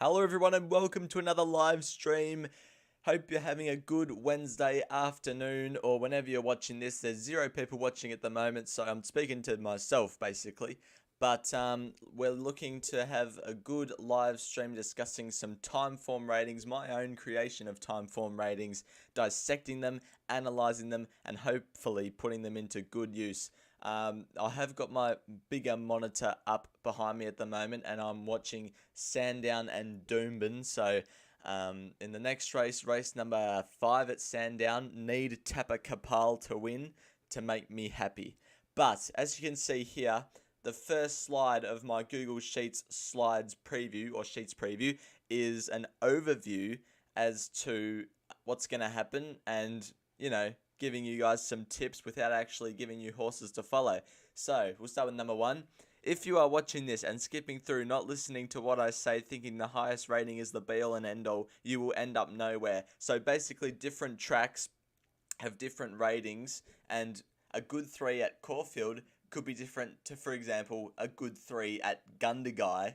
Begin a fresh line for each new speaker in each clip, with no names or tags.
Hello everyone and welcome to another live stream. Hope you're having a good Wednesday afternoon or whenever you're watching this. There's 0 people watching at the moment, so I'm speaking to myself basically. But we're looking to have a good live stream discussing some Timeform ratings, my own creation of Timeform ratings, dissecting them, analysing them, and hopefully putting them into good use. I have got my bigger monitor up behind me at the moment and I'm watching Sandown and Doomben. So in the next race number 5 at Sandown, need Tapper Kapal to win to make me happy. But as you can see here, the first slide of my Google Sheets slides preview or Sheets preview is an overview as to what's going to happen and, you know, giving you guys some tips without actually giving you horses to follow. So we'll start with number 1. If you are watching this and skipping through, not listening to what I say, thinking the highest rating is the be all and end all, you will end up nowhere. So basically different tracks have different ratings, and a good 3 at Caulfield could be different to, for example, a good 3 at Gundagai,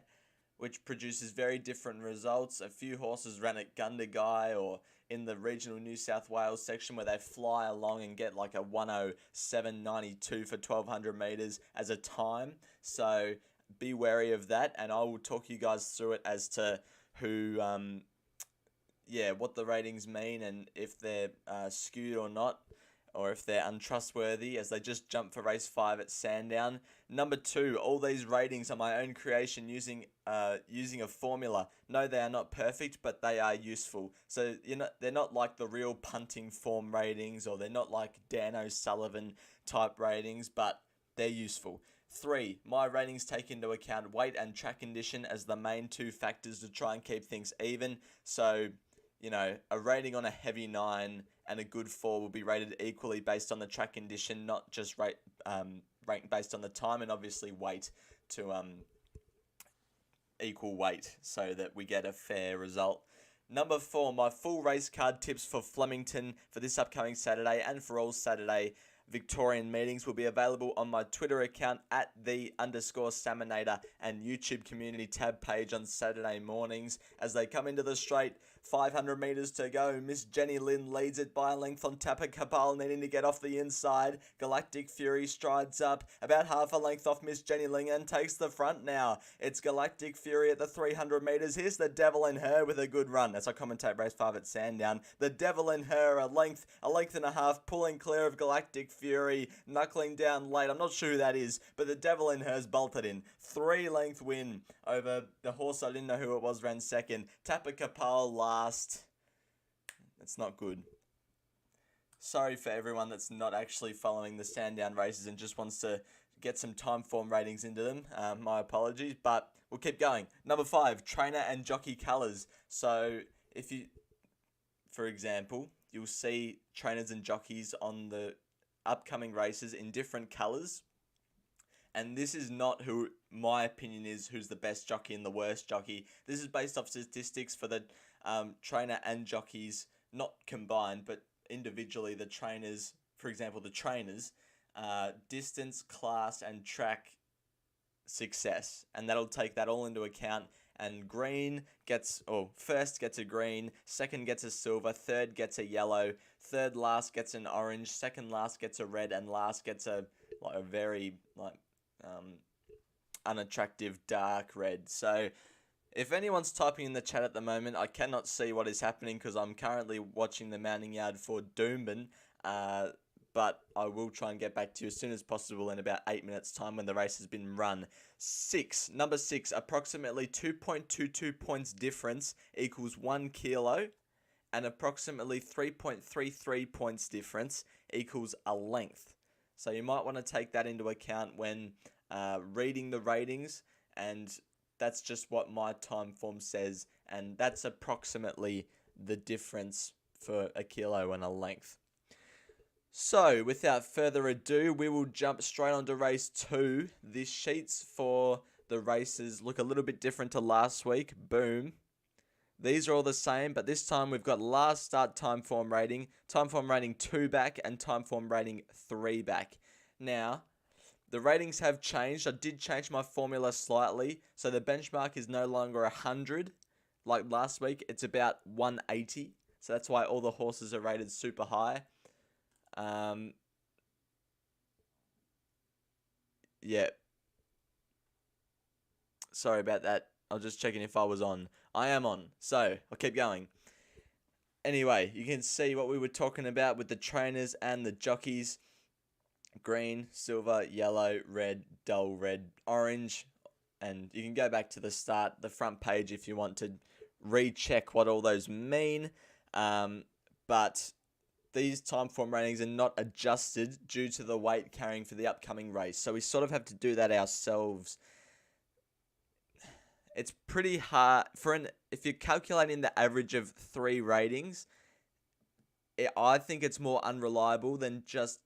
which produces very different results. A few horses ran at Gundagai or in the regional New South Wales section where they fly along and get like a 107.92 for 1200 meters as a time. So be wary of that, and I will talk you guys through it as to who, what the ratings mean and if they're skewed or not, or if they're untrustworthy, as they just jumped for race 5 at Sandown. Number 2, all these ratings are my own creation using a formula. No, they are not perfect, but they are useful. So they're not like the real punting form ratings, or they're not like Dan O'Sullivan type ratings, but they're useful. 3, my ratings take into account weight and track condition as the main 2 factors to try and keep things even. So, you know, a rating on a heavy 9 and a good 4 will be rated equally based on the track condition, not just ranked based on the time, and obviously weight to equal weight so that we get a fair result. Number 4, my full race card tips for Flemington for this upcoming Saturday and for all Saturday Victorian meetings will be available on my Twitter account at @the_Salmonator and YouTube community tab page on Saturday mornings. As they come into the straight, 500 metres to go. Miss Jenny Lynn leads it by a length on Tapper Kapal, needing to get off the inside. Galactic Fury strides up about half a length off Miss Jenny Lynn and takes the front now. It's Galactic Fury at the 300 metres. Here's the Devil in Her with a good run. As I commentate race 5 at Sandown, the Devil in Her a length and a half, pulling clear of Galactic Fury, knuckling down late. I'm not sure who that is, but the Devil in Her's bolted in. 3-length win over the horse I didn't know who it was, ran second. Tapper Kapal last. It's not good. Sorry for everyone that's not actually following the Sandown races and just wants to get some Timeform ratings into them. My apologies, but we'll keep going. Number 5, trainer and jockey colours. So if you, for example, you'll see trainers and jockeys on the upcoming races in different colours, and this is not who my opinion is who's the best jockey and the worst jockey. This is based off statistics for the trainer and jockeys, not combined but individually. The trainers, for example, the trainers distance, class and track success, and that'll take that all into account. And first gets a green, second gets a silver, third gets a yellow, third last gets an orange, second last gets a red, and last gets a very unattractive dark red. So if anyone's typing in the chat at the moment, I cannot see what is happening because I'm currently watching the mounting yard for Doomben. But I will try and get back to you as soon as possible in about 8 minutes time when the race has been run. Number 6, approximately 2.22 points difference equals 1 kilo, and approximately 3.33 points difference equals a length. So you might want to take that into account when reading the ratings, and that's just what my Timeform says, and that's approximately the difference for a kilo and a length. So, without further ado, we will jump straight on to race 2. The sheets for the races look a little bit different to last week. Boom. These are all the same, but this time we've got last start Timeform rating 2 back, and Timeform rating 3 back. Now, the ratings have changed. I did change my formula slightly, so the benchmark is no longer 100. like last week, it's about 180. So that's why all the horses are rated super high. Yeah. Sorry about that. I was just checking if I was on. I am on. So I'll keep going. Anyway, you can see what we were talking about with the trainers and the jockeys. Green, silver, yellow, red, dull red, orange. And you can go back to the front page if you want to recheck what all those mean. But these Timeform ratings are not adjusted due to the weight carrying for the upcoming race. So we sort of have to do that ourselves. It's pretty hard if you're calculating the average of 3 ratings. I think it's more unreliable than just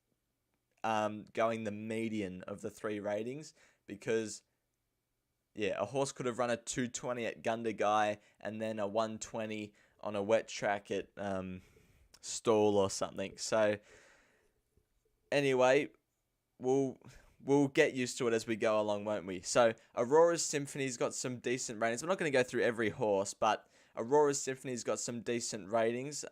going the median of the 3 ratings, because a horse could have run a 220 at Gundagai and then a 120 on a wet track at Stall or something. So anyway, we'll get used to it as we go along, won't we? So Aurora's Symphony's got some decent ratings. We're not going to go through every horse, but Aurora's Symphony's got some decent ratings.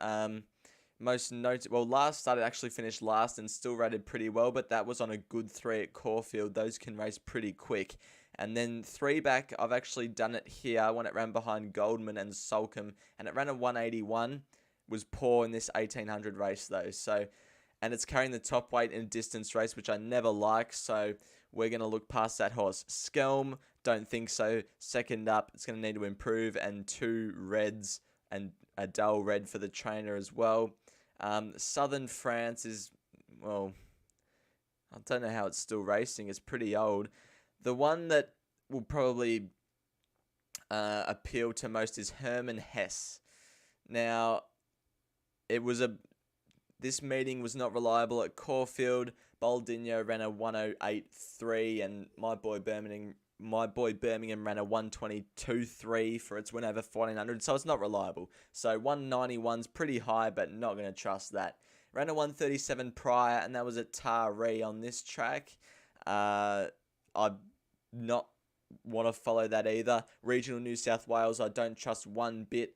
Last Start it actually finished last and still rated pretty well, but that was on a good 3 at Caulfield. Those can race pretty quick. And then 3 back, I've actually done it here when it ran behind Goldman and Solcombe, and it ran a 181. Was poor in this 1800 race though. So, and it's carrying the top weight in a distance race, which I never like. So we're going to look past that horse. Skelm, don't think so. Second up, it's going to need to improve, and 2 reds and a dull red for the trainer as well. Southern France is, well, I don't know how it's still racing. It's pretty old. The one that will probably appeal to most is Herman Hesse. Now, this meeting was not reliable at Caulfield. Boldinho ran a 108.3, and my boy Birmingham ran a 122.3 for its win over 1400, so it's not reliable. So 191's pretty high, but not going to trust that. Ran a 137 prior, and that was at Taree on this track. I not want to follow that either. Regional New South Wales, I don't trust one bit.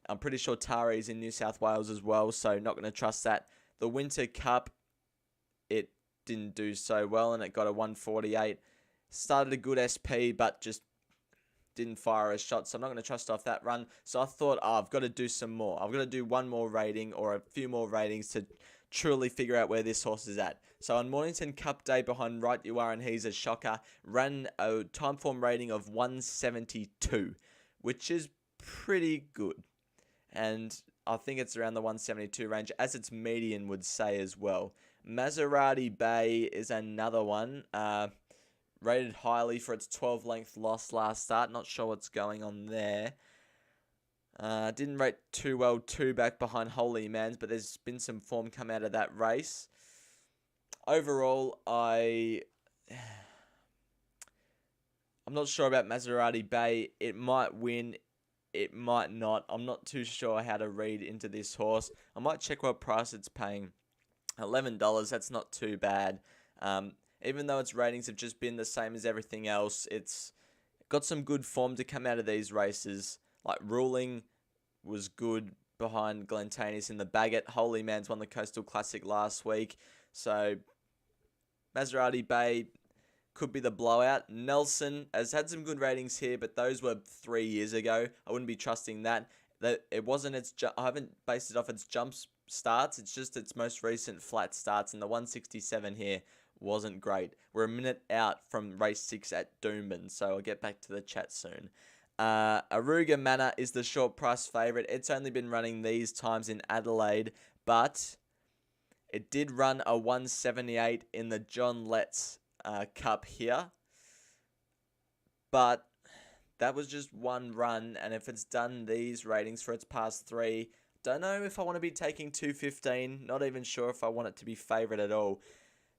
I'm pretty sure Tare's in New South Wales as well, so not going to trust that. The Winter Cup, it didn't do so well, and it got a 148. Started a good SP, but just didn't fire a shot, so I'm not going to trust off that run. So I thought, I've got to do some more. I've got to do one more rating or a few more ratings to truly figure out where this horse is at. So on Mornington Cup Day behind Right You Are and He's a Shocker, ran a Timeform rating of 172, which is pretty good. And I think it's around the 172 range, as its median would say as well. Maserati Bay is another one. Rated highly for its 12-length loss last start. Not sure what's going on there. Didn't rate too well 2 back behind Holy Mans, but there's been some form come out of that race. Overall, I'm not sure about Maserati Bay. It might win. It might not. I'm not too sure how to read into this horse. I might check what price it's paying. $11, that's not too bad. Even though its ratings have just been the same as everything else, it's got some good form to come out of these races. Like Ruling was good behind Glentanis in the Bagot. Holy Man's won the Coastal Classic last week. So Maserati Bay could be the blowout. Nelson has had some good ratings here, but those were 3 years ago. I wouldn't be trusting that. It wasn't I haven't based it off its jump starts. It's just its most recent flat starts, and the 167 here wasn't great. We're a minute out from race 6 at Doomben, so I'll get back to the chat soon. Aruga Manor is the short price favourite. It's only been running these times in Adelaide, but it did run a 178 in the John Letts Cup here. But that was just one run, and if it's done these ratings for its past 3, don't know if I want to be taking 215. Not even sure if I want it to be favourite at all.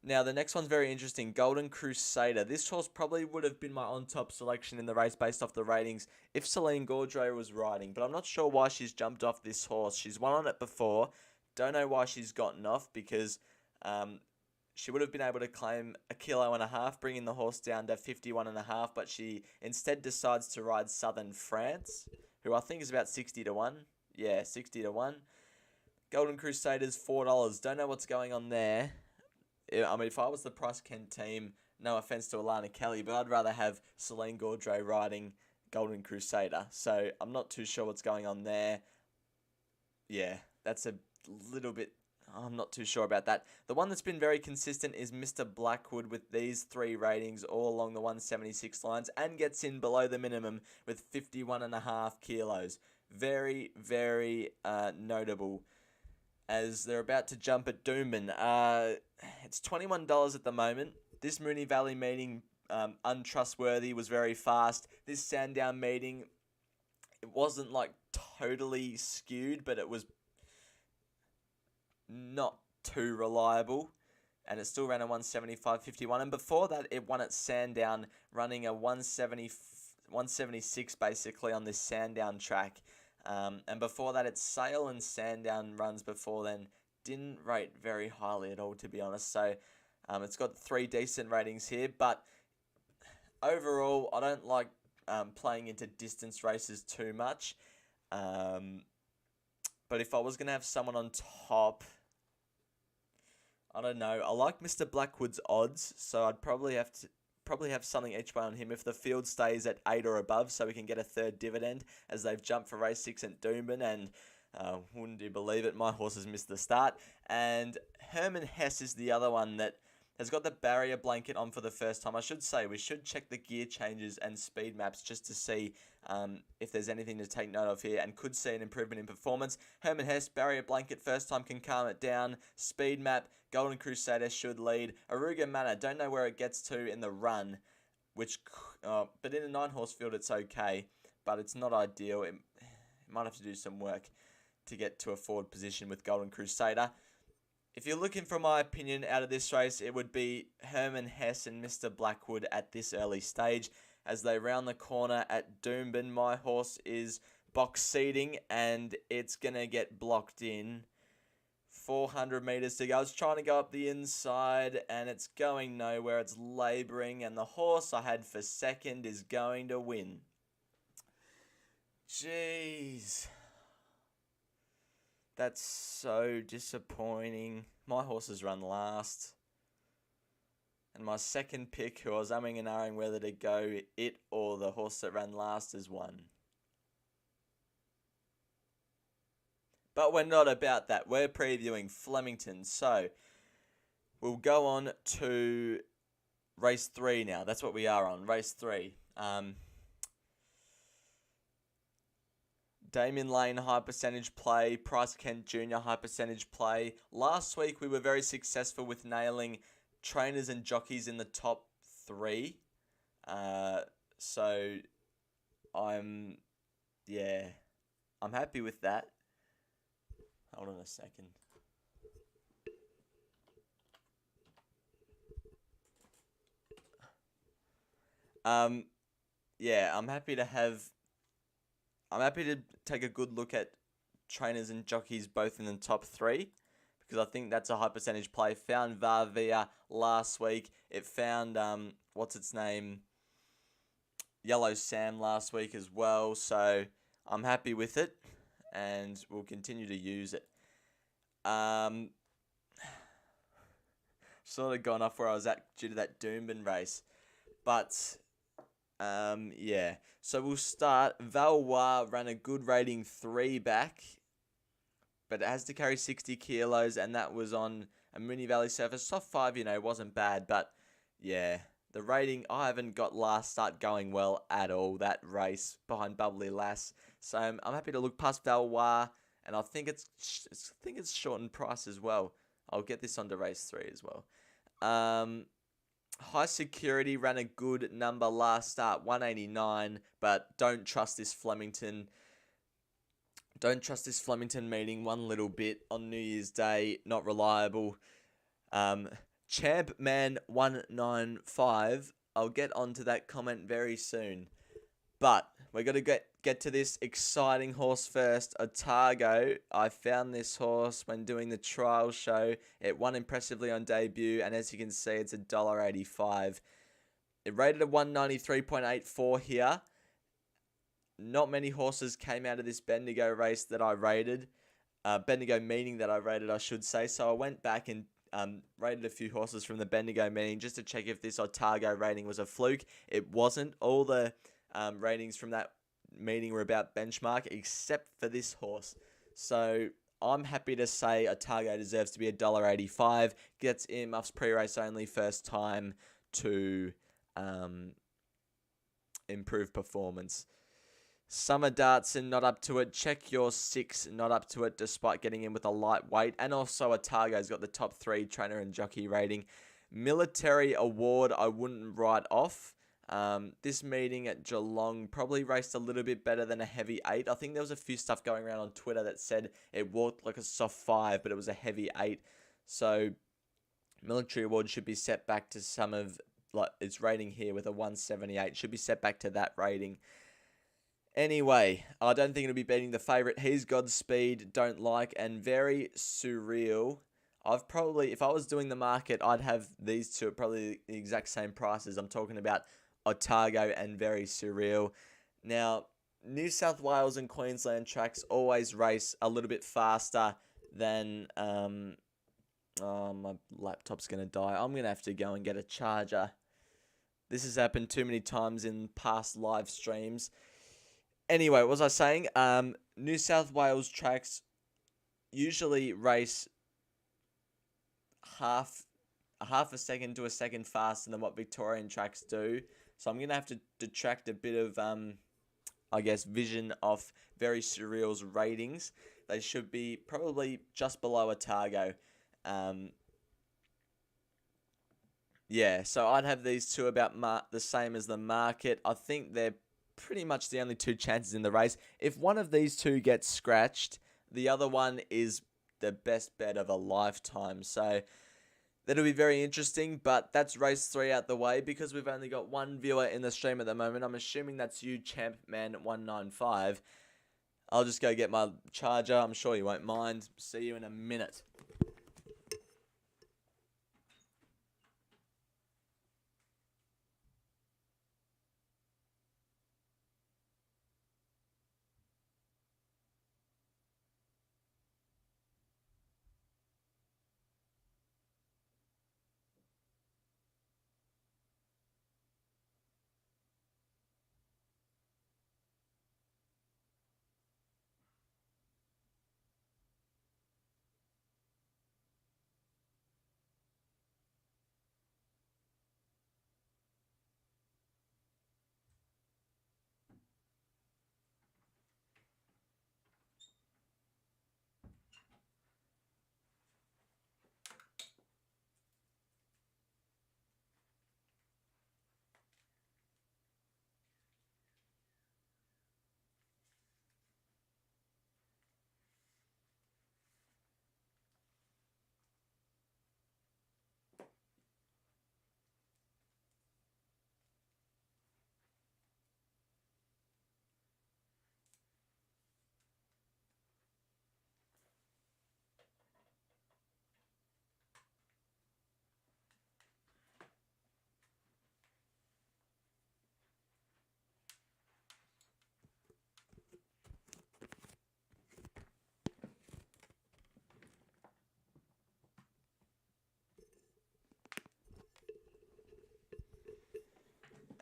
Now, the next one's very interesting. Golden Crusader. This horse probably would have been my on-top selection in the race based off the ratings if Celine Gaudreau was riding. But I'm not sure why she's jumped off this horse. She's won on it before. Don't know why she's gotten off, because she would have been able to claim 1.5 kilos, bringing the horse down to 51.5. But she instead decides to ride Southern France, who I think is about 60 to 1. Yeah, 60 to 1. Golden Crusaders, $4. Don't know what's going on there. I mean, if I was the Price Kent team, no offense to Alana Kelly, but I'd rather have Celine Gaudreau riding Golden Crusader. So I'm not too sure what's going on there. Yeah, that's a little bit... I'm not too sure about that. The one that's been very consistent is Mr. Blackwood with these 3 ratings all along the 176 lines and gets in below the minimum with 51.5 kilos. Very, very notable as they're about to jump at Doomben. It's $21 at the moment. This Moonee Valley meeting, untrustworthy, was very fast. This Sandown meeting, it wasn't like totally skewed, but it was not too reliable, and it still ran a 175.51, and before that it won at Sandown running a 176 basically on this Sandown track, and before that it's Sale and Sandown runs before then didn't rate very highly at all, to be honest. So it's got 3 decent ratings here, but overall I don't like playing into distance races too much, but if I was going to have someone on top, I don't know. I like Mr. Blackwood's odds, so I'd probably have something each way on him if the field stays at 8 or above, so we can get a 3rd dividend as they've jumped for race 6 at Doomben, and wouldn't you believe it, my horse has missed the start. And Herman Hess is the other one that has got the barrier blanket on for the first time. I should say we should check the gear changes and speed maps just to see if there's anything to take note of here, and could see an improvement in performance. Herman Hess, barrier blanket, first time can calm it down. Speed map, Golden Crusader should lead. Aruga Manor, don't know where it gets to in the run, but in a 9-horse field it's okay, but it's not ideal. It might have to do some work to get to a forward position with Golden Crusader. If you're looking for my opinion out of this race, it would be Herman Hess and Mr. Blackwood at this early stage. As they round the corner at Doomben, my horse is box seating and it's going to get blocked in. 400 metres to go. It's trying to go up the inside and it's going nowhere. It's labouring, and the horse I had for second is going to win. Jeez. That's so disappointing. My horse has run last. And my second pick, who I was umming and ahhing whether to go it or the horse that ran last, is won. But we're not about that. We're previewing Flemington. So we'll go on to race 3 now. That's what we are on, race 3. Damien Lane, high percentage play. Price Kent Jr., high percentage play. Last week we were very successful with nailing trainers and jockeys in the top 3. So I'm happy with that. Hold on a second. I'm happy to take a good look at trainers and jockeys both in the top 3, because I think that's a high percentage play. Found Varvia last week. It found what's its name, Yellow Sam last week as well. So I'm happy with it, and we'll continue to use it. Sort of gone off where I was at due to that Doomben race, but so we'll start. Valois ran a good rating 3 back, but it has to carry 60 kilos, and that was on a Moonee Valley surface. Soft 5, wasn't bad, but yeah, the rating, I haven't got last start going well at all, that race behind Bubbly Lass. So I'm happy to look past Valois, and I think it's short in price as well. I'll get this onto race 3 as well. High Security ran a good number last start, 189, but don't trust this Flemington. Don't trust this Flemington meeting one little bit on New Year's Day. Not reliable. Champman 195. I'll get onto that comment very soon. But we're going to get to this exciting horse first, Otago. I found this horse when doing the trial show. It won impressively on debut, and as you can see, it's $1.85. It rated a 193.84 here. not many horses came out of this Bendigo race that I rated. Bendigo meeting that I rated, I should say. So I went back and rated a few horses from the Bendigo meeting just to check if this Otago rating was a fluke. It wasn't. All the ratings from that meeting were about benchmark except for this horse. So I'm happy to say Otago deserves to be $1.85. Gets earmuffs pre-race only, first time to improve performance. Summer Dartson, not up to it. Check Your 6, not up to it, despite getting in with a lightweight. And also Otago's got the top 3 trainer and jockey rating. Military Award, I wouldn't write off. This meeting at Geelong probably raced a little bit better than a heavy 8. I think there was a few stuff going around on Twitter that said it walked like a soft 5, but it was a heavy 8. So Military Award should be set back to some of its rating here with a 178. Should be set back to that rating. Anyway, I don't think it'll be beating the favourite. He's Godspeed, don't like, and Very Surreal. I've probably, if I was doing the market, I'd have these two at probably the exact same prices. I'm talking about Otago and Very Surreal. Now, New South Wales and Queensland tracks always race a little bit faster than... oh, my laptop's going to die. I'm going to have to go and get a charger. This has happened too many times in past live streams. Anyway, what was I saying? New South Wales tracks usually race half a second to a second faster than what Victorian tracks do. So I'm going to have to detract a bit of, I guess, vision off Very Surreal's ratings. They should be probably just below Otago. Yeah, so I'd have these two about the same as the market. I think they're pretty much the only two chances in the race. If one of these two gets scratched, the other one is the best bet of a lifetime. So that'll be very interesting, but that's race 3 out the way. Because we've only got one viewer in the stream at the moment, I'm assuming that's you, Champman195. I'll just go get my charger. I'm sure you won't mind. See you in a minute.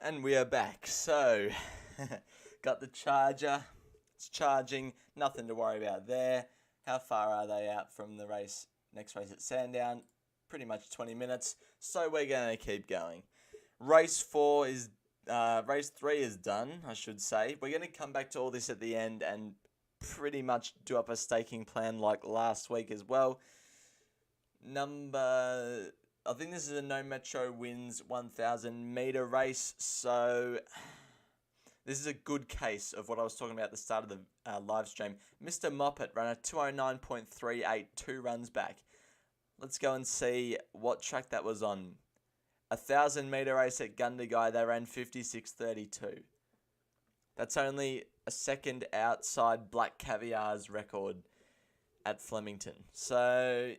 And we are back. So, got the charger. It's charging. Nothing to worry about there. How far are they out from the race? Next race at Sandown. Pretty much 20 minutes. So we're going to keep going. Race 3 is done, I should say. We're going to come back to all this at the end and pretty much do up a staking plan like last week as well. I think this is a No Metro Wins 1,000 metre race, so this is a good case of what I was talking about at the start of the live stream. Mr. Moppet ran a 209.38, 2 runs back. Let's go and see what track that was on. 1,000 metre race at Gundagai, they ran 56.32. That's only a second outside Black Caviar's record at Flemington. So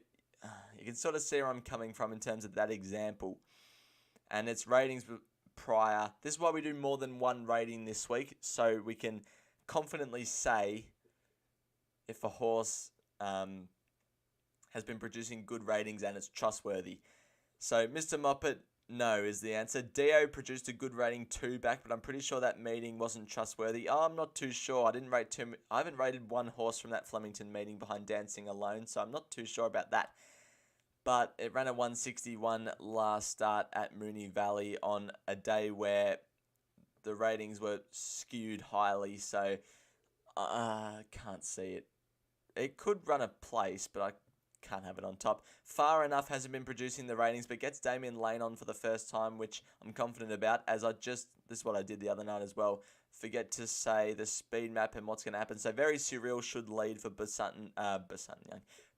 you can sort of see where I'm coming from in terms of that example. And its ratings prior. This is why we do more than one rating this week, so we can confidently say if a horse has been producing good ratings and it's trustworthy. So Mr. Moppet, no is the answer. Dio produced a good rating 2 back, but I'm pretty sure that meeting wasn't trustworthy. Oh, I'm not too sure. I haven't rated one horse from that Flemington meeting behind Dancing Alone, so I'm not too sure about that. But it ran a 161 last start at Moonee Valley on a day where the ratings were skewed highly, so I can't see it. It could run a place, but I can't have it on top. Far Enough hasn't been producing the ratings, but gets Damien Lane on for the first time, which I'm confident about, as this is what I did the other night as well, forget to say the speed map and what's going to happen. So Very Surreal should lead for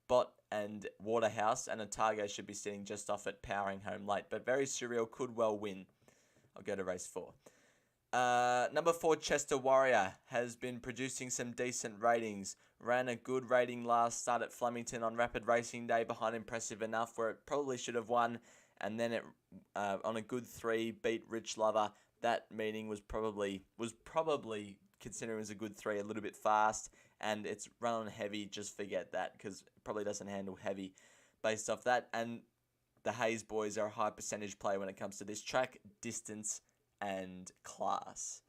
Bot and Waterhouse, and Otago should be sitting just off it, powering home late, but Very Surreal could well win. I'll go to race 4. Number 4, Chester Warrior, has been producing some decent ratings. Ran a good rating last start at Flemington on Rapid Racing Day behind Impressive Enough, where it probably should have won. And then it on a good 3 beat Rich Lover. That meeting was probably considering it was a good 3, a little bit fast. And it's run on heavy. Just forget that, because it probably doesn't handle heavy based off that. And the Hayes boys are a high percentage play when it comes to this track, distance, and class.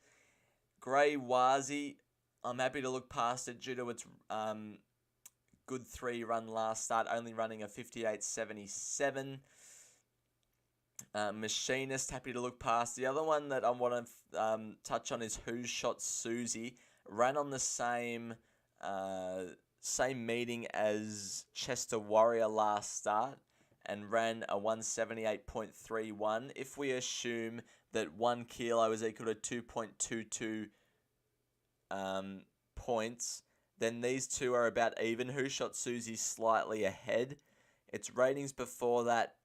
Grey Wazi, I'm happy to look past it due to its good 3 run last start, only running a 58.77. Machinist, happy to look past. The other one that I want to touch on is Who Shot Susie. Ran on the same meeting as Chester Warrior last start and ran a 178.31. If we assume that 1 kilo is equal to 2.22 points, then these two are about even. Who Shot Susie slightly ahead. Its ratings before that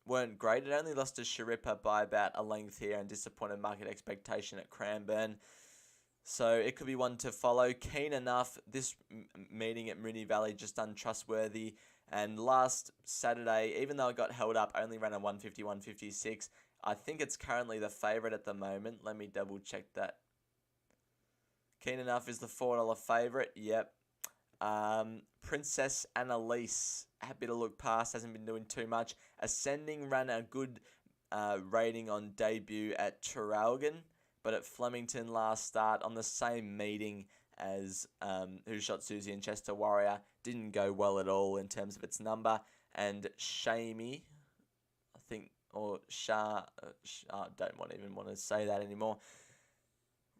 weren't great. It only lost to Sharippa by about a length here and disappointed market expectation at Cranbourne. So it could be one to follow. Keen Enough, this meeting at Moonee Valley, just untrustworthy. And last Saturday, even though it got held up, only ran a 150-156. I think it's currently the favourite at the moment. Let me double check that. Keen Enough is the $4 favourite. Yep. Princess Annalise, happy to look past, hasn't been doing too much. Ascending ran a good rating on debut at Traralgon, but at Flemington last start on the same meeting as Who Shot Susie and Chester Warrior, didn't go well at all in terms of its number. And Shamey, I think, or Shah, I don't even want to say that anymore.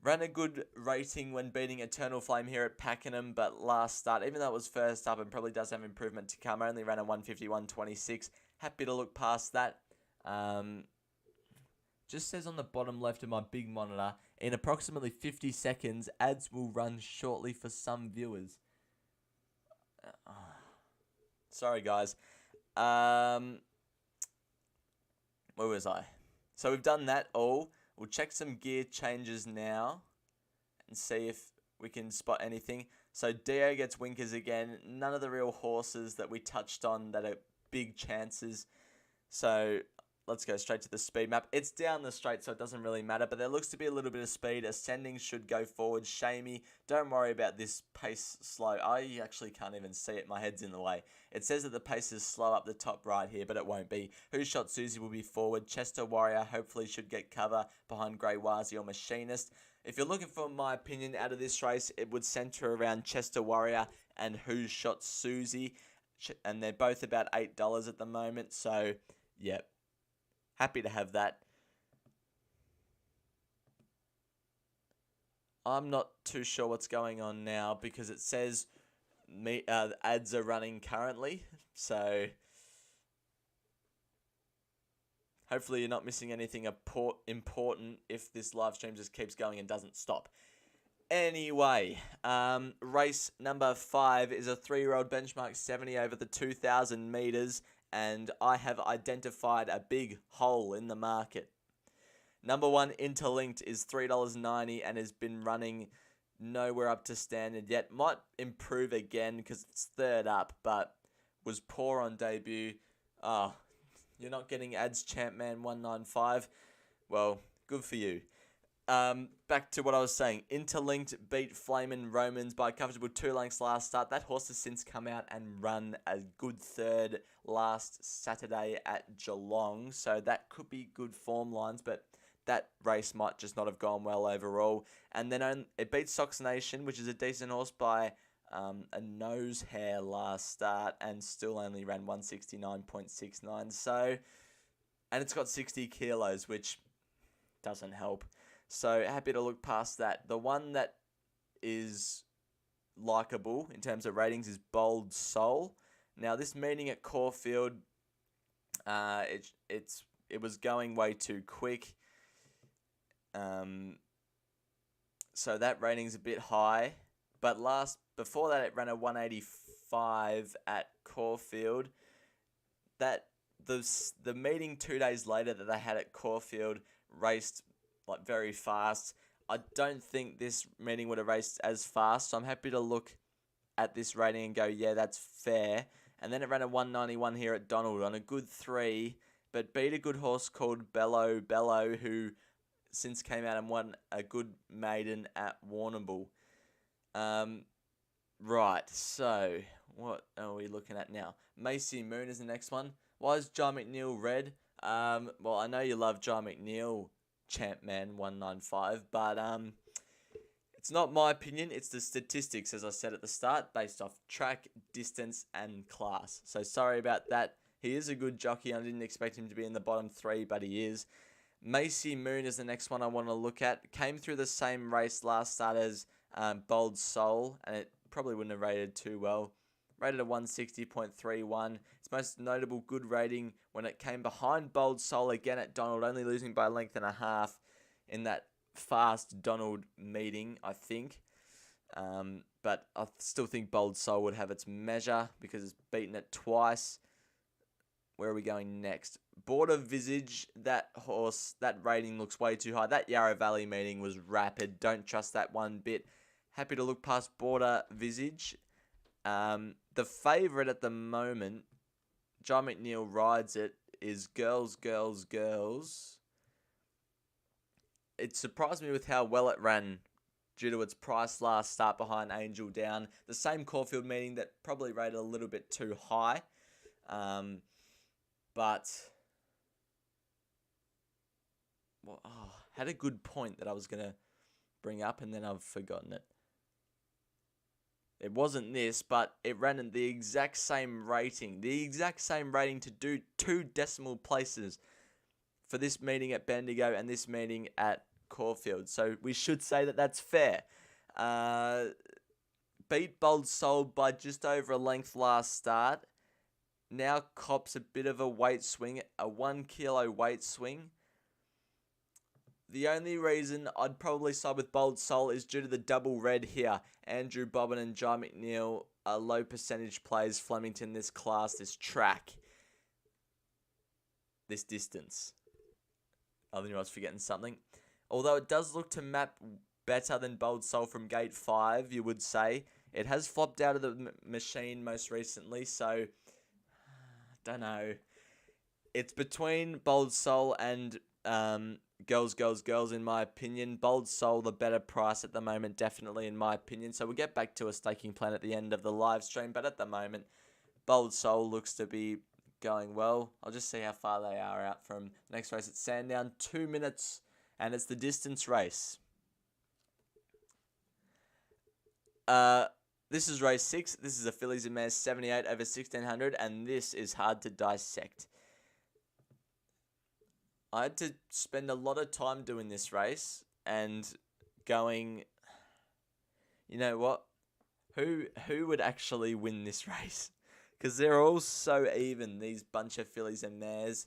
Ran a good rating when beating Eternal Flame here at Pakenham, but last start, even though it was first up and probably does have improvement to come, only ran a 150-126. Happy to look past that. Just says on the bottom left of my big monitor, in approximately 50 seconds, ads will run shortly for some viewers. Sorry, guys. Where was I? So we've done that all. We'll check some gear changes now and see if we can spot anything. So Dio gets winkers again. None of the real horses that we touched on that are big chances. So let's go straight to the speed map. It's down the straight, so it doesn't really matter, but there looks to be a little bit of speed. Ascending should go forward. Shamey, don't worry about this pace slow. I actually can't even see it. My head's in the way. It says that the pace is slow up the top right here, but it won't be. Who Shot Susie will be forward. Chester Warrior hopefully should get cover behind Grey Wazi or Machinist. If you're looking for my opinion out of this race, it would centre around Chester Warrior and Who Shot Susie, and they're both about $8 at the moment, so yeah. Happy to have that. I'm not too sure what's going on now because it says ads are running currently. So hopefully you're not missing anything important if this live stream just keeps going and doesn't stop. Anyway, race number 5 is a 3-year-old benchmark 70 over the 2,000 metres. And I have identified a big hole in the market. Number 1, Interlinked, is $3.90 and has been running nowhere up to standard yet. Might improve again because it's third up, but was poor on debut. You're not getting ads, Champman 195. Well, good for you. Back to what I was saying. Interlinked beat Flemington Romans by a comfortable 2 lengths last start. That horse has since come out and run a good third last Saturday at Geelong. So that could be good form lines, but that race might just not have gone well overall. And then it beat Sox Nation, which is a decent horse, by a nose hair last start, and still only ran 169.69. So, and it's got 60 kilos, which doesn't help. So happy to look past that. The one that is likeable in terms of ratings is Bold Soul. Now this meeting at Caulfield, it was going way too quick. So that rating's a bit high. But before that, it ran a 185 at Caulfield. That the meeting 2 days later that they had at Caulfield raced like very fast. I don't think this meeting would have raced as fast, so I'm happy to look at this rating and go, yeah, that's fair. And then it ran a 191 here at Donald on a good 3, but beat a good horse called Bello, who since came out and won a good maiden at Warrnambool. Right, so what are we looking at now? Macy Moon is the next one. Why is Jai McNeil red? Well, I know you love Jai McNeil, Champman 195, but it's not my opinion, it's the statistics, as I said at the start, based off track, distance, and class. So sorry about that. He is a good jockey. I didn't expect him to be in the bottom 3, but he is. Macy Moon is the next one I want to look at. Came through the same race last start as Bold Soul, and it probably wouldn't have rated too well. Rated a 160.31. Its most notable good rating when it came behind Bold Soul again at Donald, only losing by a length and a half in that fast Donald meeting, I think. But I still think Bold Soul would have its measure because it's beaten it twice. Where are we going next? Border Visage, that horse, that rating looks way too high. That Yarra Valley meeting was rapid. Don't trust that one bit. Happy to look past Border Visage. The favourite at the moment, Jai McNeil rides it, is Girls. It surprised me with how well it ran due to its price last start behind Angel Down. The same Caulfield meeting that probably rated a little bit too high. But had a good point that I was going to bring up and then I've forgotten it. It wasn't this, but it ran in the exact same rating. The exact same rating to do 2 decimal places for this meeting at Bendigo and this meeting at Caulfield. So we should say that that's fair. Beat Bold Soul by just over a length last start. Now cops a bit of a weight swing, a 1 kilo weight swing. The only reason I'd probably side with Bold Soul is due to the double red here. Andrew Bobbin and Jai McNeil are low percentage plays. Flemington, this class, this track, this distance. I knew I was forgetting something. Although it does look to map better than Bold Soul from gate 5, you would say. It has flopped out of the machine most recently, so don't know. It's between Bold Soul and Girls, in my opinion. Bold Soul, the better price at the moment, definitely, in my opinion. So we'll get back to a staking plan at the end of the live stream, but at the moment, Bold Soul looks to be going well. I'll just see how far they are out from the next race at Sandown. 2 minutes, and it's the distance race. This is race 6. This is a Fillies and Mares 78 over 1600, and this is hard to dissect. I had to spend a lot of time doing this race and going, you know what? Who would actually win this race? Because they're all so even, these bunch of Fillies and Mares.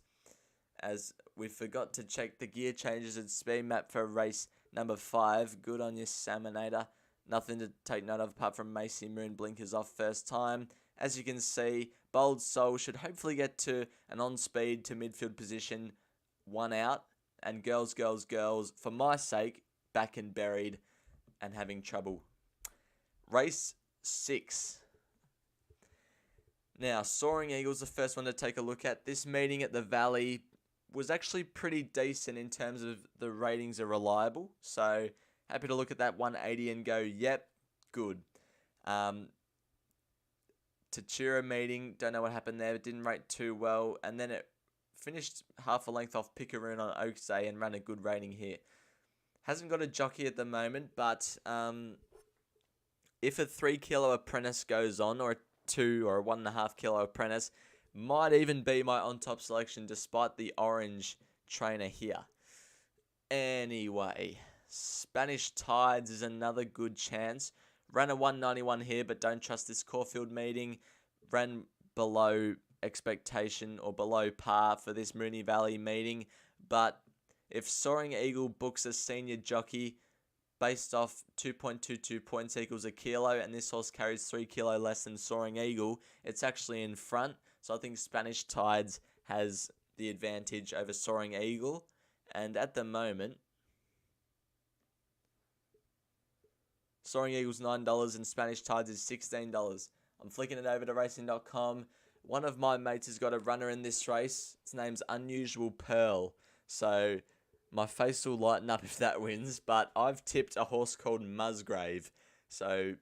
As we forgot to check the gear changes and speed map for race number 5. Good on you, Salmonator. Nothing to take note of apart from Macy Moon blinkers off first time. As you can see, Bold Soul should hopefully get to an on-speed to midfield position, 1 out, and Girls, for my sake, back and buried and having trouble. Race 6. Now, Soaring Eagle's the first one to take a look at. This meeting at the Valley was actually pretty decent in terms of the ratings are reliable. So happy to look at that 180 and go, yep, good. Tachira meeting, don't know what happened there. It didn't rate too well. And then it finished half a length off Picaroon on Oaks Day and ran a good rating here. Hasn't got a jockey at the moment, but if a 3 kilo apprentice goes on, or a 2 or a 1.5 kilo apprentice, might even be my on-top selection despite the orange trainer here. Anyway, Spanish Tides is another good chance. Ran a 191 here, but don't trust this Caulfield meeting. Ran below expectation or below par for this Moonee Valley meeting. But if Soaring Eagle books a senior jockey based off 2.22 points equals a kilo, and this horse carries 3 kilo less than Soaring Eagle, it's actually in front. So I think Spanish Tides has the advantage over Soaring Eagle. And at the moment, Soaring Eagle's $9 and Spanish Tides is $16. I'm flicking it over to racing.com. One of my mates has got a runner in this race. Its name's Unusual Pearl. So my face will lighten up if that wins. But I've tipped a horse called Musgrave. So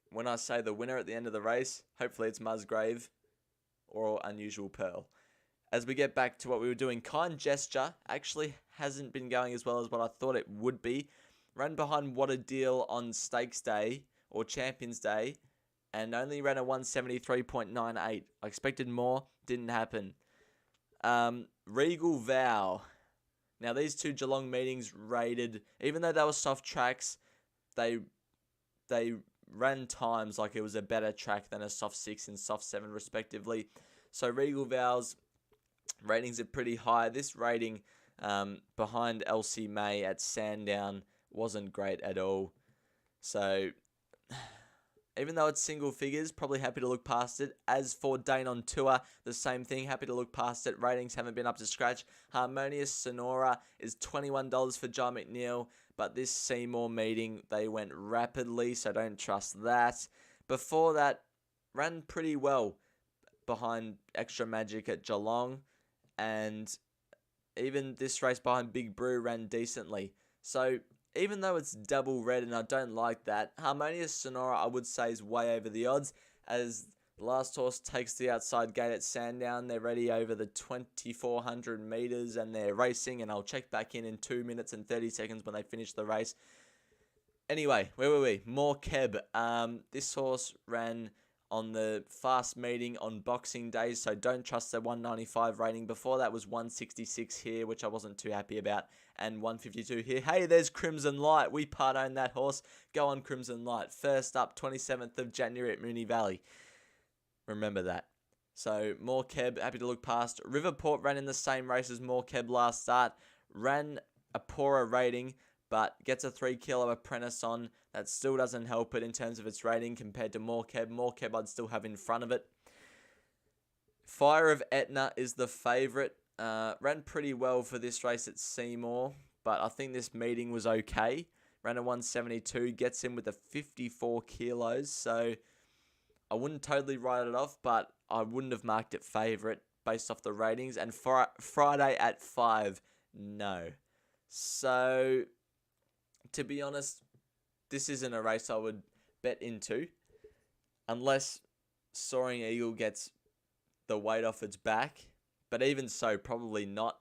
when I say the winner at the end of the race, hopefully it's Musgrave or Unusual Pearl. As we get back to what we were doing, Kind Gesture actually hasn't been going as well as what I thought it would be. Ran behind What a Deal on Stakes Day or Champions Day and only ran a 173.98. I expected more, didn't happen. Regal Vow. Now these two Geelong meetings rated, even though they were soft tracks, they ran times like it was a better track than a soft 6 and soft 7 respectively. So Regal Vow's ratings are pretty high. This rating behind Elsie May at Sandown wasn't great at all. So even though it's single figures, probably happy to look past it. As for Dane on Tour, the same thing, happy to look past it. Ratings haven't been up to scratch. Harmonious Sonora is $21 for John McNeil, but this Seymour meeting, they went rapidly, so don't trust that. Before that, ran pretty well behind Extra Magic at Geelong, and even this race behind Big Brew ran decently. So even though it's double red and I don't like that, Harmonious Sonora I would say is way over the odds, as the last horse takes the outside gate at Sandown. They're ready over the 2,400 metres and they're racing, and I'll check back in 2 minutes and 30 seconds when they finish the race. Anyway, where were we? More Keb. This horse ran on the fast meeting on Boxing Day, so don't trust the 195 rating. Before that was 166 here, which I wasn't too happy about, and 152 here. Hey, there's Crimson Light. We part-own that horse. Go on, Crimson Light. First up, 27th of January at Moonee Valley. Remember that. So, More Keb, happy to look past. Riverport ran in the same race as More Keb last start. Ran a poorer rating, but gets a 3 kilo apprentice on. That still doesn't help it in terms of its rating compared to More Keb. More Keb I'd still have in front of it. Fire of Etna is the favourite. Ran pretty well for this race at Seymour, but I think this meeting was okay. Ran a 172, gets in with a 54 kilos, so I wouldn't totally write it off, but I wouldn't have marked it favourite based off the ratings. And Friday at 5, no. So, to be honest, this isn't a race I would bet into, unless Soaring Eagle gets the weight off its back. But even so, probably not.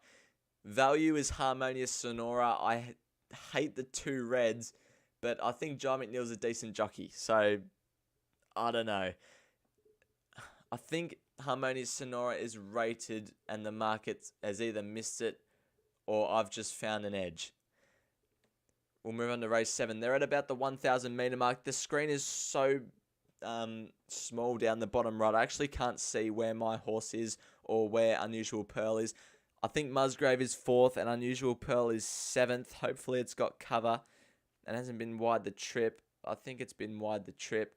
Value is Harmonious Sonora. I hate the two reds, but I think John McNeil's a decent jockey. So, I don't know. I think Harmonious Sonora is rated and the market has either missed it or I've just found an edge. We'll move on to race 7. They're at about the 1,000 metre mark. The screen is so small down the bottom right. I actually can't see where my horse is or where Unusual Pearl is. I think Musgrave is 4th and Unusual Pearl is 7th. Hopefully it's got cover and hasn't been wide the trip. I think it's been wide the trip.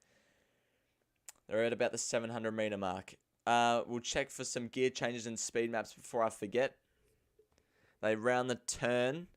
They're at about the 700 metre mark. We'll check for some gear changes and speed maps before I forget. They round the turn.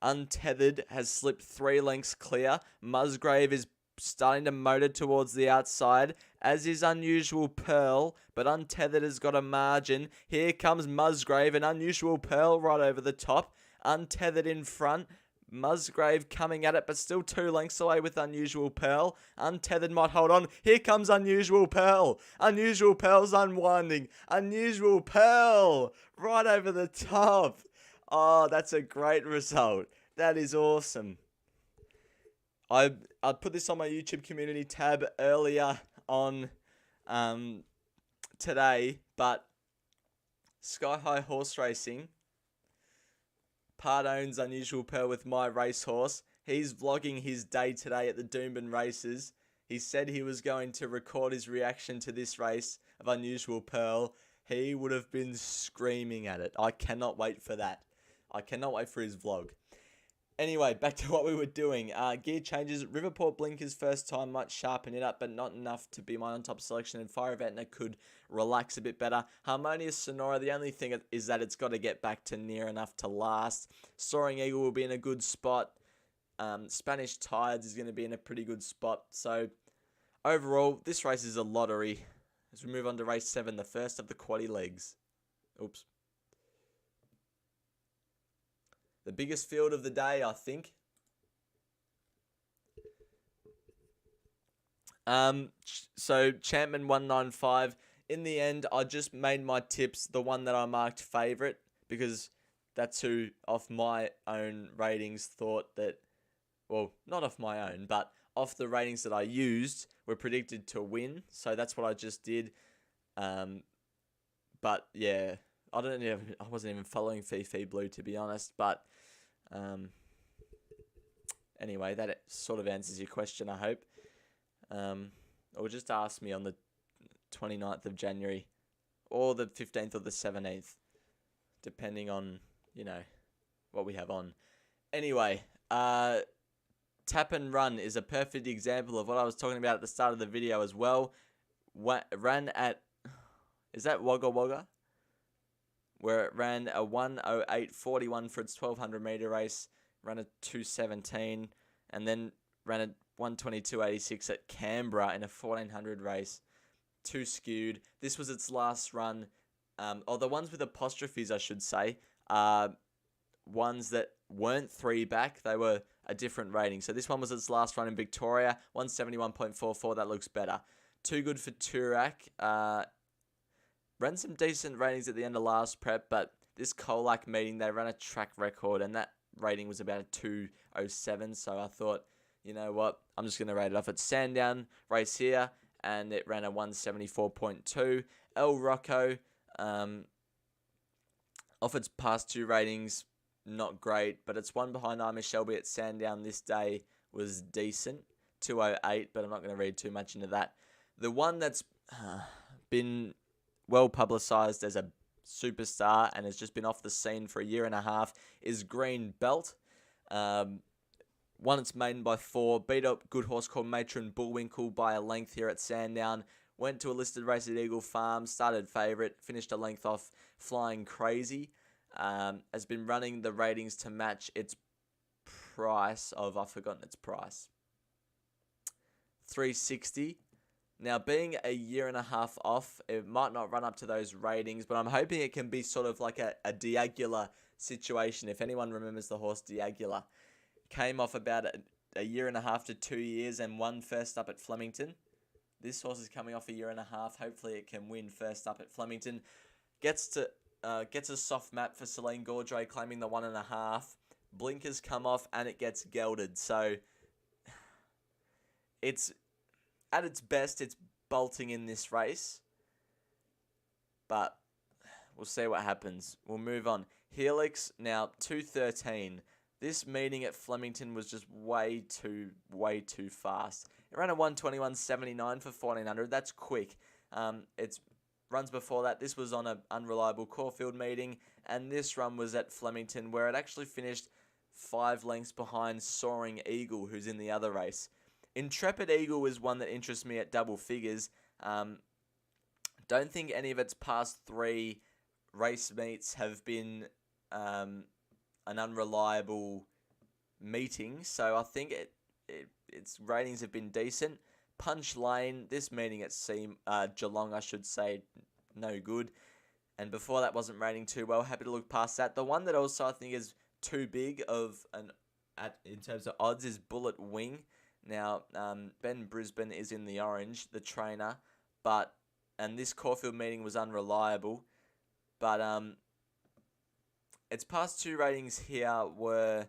Untethered has slipped 3 lengths clear. Musgrave is starting to motor towards the outside, as is Unusual Pearl, but Untethered has got a margin. Here comes Musgrave, and Unusual Pearl right over the top. Untethered in front. Musgrave coming at it, but still 2 lengths away with Unusual Pearl. Untethered might hold on. Here comes Unusual Pearl. Unusual Pearl's unwinding. Unusual Pearl right over the top. Oh, that's a great result. That is awesome. I put this on my YouTube community tab earlier on today, but Sky High Horse Racing part owns Unusual Pearl with My Racehorse. He's vlogging his day today at the Doomben races. He said he was going to record his reaction to this race of Unusual Pearl. He would have been screaming at it. I cannot wait for that. I cannot wait for his vlog. Anyway, back to what we were doing. Gear changes. Riverport Blinkers first time might sharpen it up, but not enough to be my on-top selection. And Fire Ventnor could relax a bit better. Harmonious Sonora, the only thing is that it's got to get back to near enough to last. Soaring Eagle will be in a good spot. Spanish Tides is going to be in a pretty good spot. So, overall, this race is a lottery. As we move on to race 7, the first of the quaddie legs. Oops. The biggest field of the day, I think. So Champman 195. In the end, I just made my tips the one that I marked favourite, because that's who, off my own ratings, thought that, well, not off my own, but off the ratings that I used, were predicted to win. So that's what I just did. But yeah, I wasn't even following Fifi Blue, to be honest, but anyway, that sort of answers your question, I hope. Or just ask me on the 29th of January or the 15th or the 17th, depending on, what we have on. Anyway, Tap and Run is a perfect example of what I was talking about at the start of the video as well. Ran at, is that Wagga Wagga? Where it ran a 1:08.41 for its 1200 meter race, ran a 2:17, and then ran a 1:22.86 at Canberra in a 1400 race. Too skewed. This was its last run. Or the ones with apostrophes, I should say, are ones that weren't 3 back. They were a different rating. So this one was its last run in Victoria, 171.44. That looks better. Too good for Turak. Ran some decent ratings at the end of last prep, but this Colac meeting, they ran a track record, and that rating was about a 2:07, so I thought, you know what, I'm just going to rate it off. It's Sandown race here, and it ran a 174.2. El Rocco, off its past 2 ratings, not great, but it's one behind I'm a Shelby at Sandown this day was decent, 2:08, but I'm not going to read too much into that. The one that's been well publicised as a superstar and has just been off the scene for a year and a half is Green Belt. Won its maiden by 4, beat up good horse called Matron Bullwinkle by a length here at Sandown, went to a listed race at Eagle Farm, started favourite, finished a length off Flying Crazy, has been running the ratings to match its price of, I've forgotten its price, 360. Now, being a year and a half off, it might not run up to those ratings, but I'm hoping it can be sort of like a Diagula situation. If anyone remembers the horse Diagula, came off about a year and a half to 2 years and won first up at Flemington. This horse is coming off a year and a half. Hopefully it can win first up at Flemington. Gets a soft map for Celine Gaudray, claiming the 1.5. Blinkers come off and it gets gelded. So it's, at its best, it's bolting in this race. But we'll see what happens. We'll move on. Helix, now 2:13. This meeting at Flemington was just way too fast. It ran a 1:21.79 for 1400. That's quick. It's runs before that. This was on an unreliable Caulfield meeting, and this run was at Flemington, where it actually finished 5 lengths behind Soaring Eagle, who's in the other race. Intrepid Eagle is one that interests me at double figures. Don't think any of its past 3 race meets have been an unreliable meeting, so I think its ratings have been decent. Punch Lane, this meeting at Geelong, I should say, no good. And before that wasn't rating too well. Happy to look past that. The one that also I think is too big in terms of odds is Bullet Wing. Now, Ben Brisbane is in the orange, the trainer, and this Caulfield meeting was unreliable. But its past two ratings here were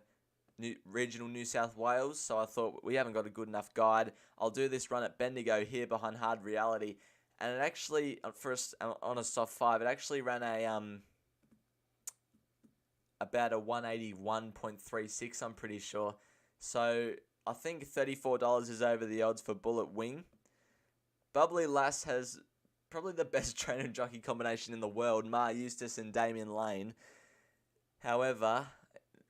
regional New South Wales, so I thought we haven't got a good enough guide. I'll do this run at Bendigo here behind Hard Reality, and it actually, first on a soft 5, it actually ran about a 181.36, I'm pretty sure. So I think $34 is over the odds for Bullet Wing. Bubbly Lass has probably the best trainer and jockey combination in the world, Ma Eustace and Damien Lane. However,